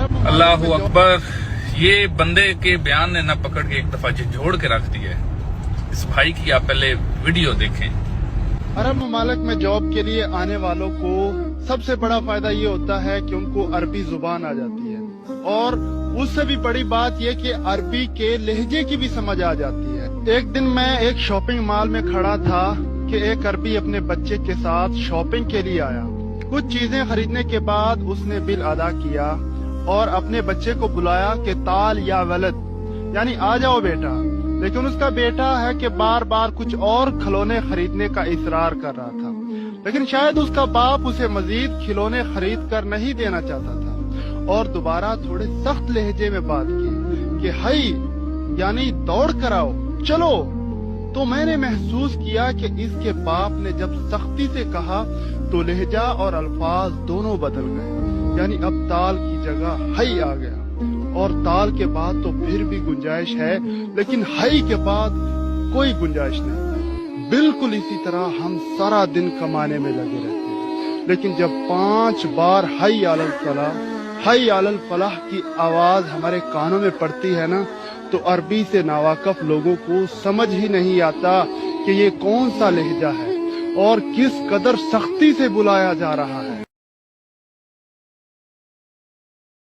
अल्लाह अकबर। ये बंदे के बयान ने ना पकड़ के एक दफा झिझोड़ के रख दिया है। इस भाई की आप पहले वीडियो देखें। अरब ममालिक में जॉब के लिए आने वालों को सबसे बड़ा फायदा ये होता है कि उनको अरबी जुबान आ जाती है, और उससे भी बड़ी बात ये कि अरबी के लहजे की भी समझ आ जाती है। एक दिन मैं एक शॉपिंग मॉल में खड़ा था कि एक अरबी अपने बच्चे के साथ शॉपिंग के लिए आया। कुछ चीजें खरीदने के बाद उसने बिल अदा किया और अपने बच्चे को बुलाया कि ताल या वलद, यानी आ जाओ बेटा। लेकिन उसका बेटा है कि बार बार कुछ और खिलौने खरीदने का इसरार कर रहा था, लेकिन शायद उसका बाप उसे मजीद खिलौने खरीद कर नहीं देना चाहता था, और दोबारा थोड़े सख्त लहजे में बात की कि हई यानी दौड़ कर आओ, चलो। तो मैंने महसूस किया कि इसके बाप ने जब सख्ती से कहा तो लहजा और अल्फाज दोनों बदल गए, यानी अब ताल की जगह हई आ गया, और ताल के बाद तो फिर भी गुंजाइश है, लेकिन हई के बाद कोई गुंजाइश नहीं। बिल्कुल इसी तरह हम सारा दिन कमाने में लगे रहते हैं, लेकिन जब 5 बार हई अलल फलाह की आवाज हमारे कानों में पड़ती है ना, तो अरबी से नावाकफ लोगों को समझ ही नहीं आता कि ये कौन सा लहजा है और किस कदर सख्ती से बुलाया जा रहा है।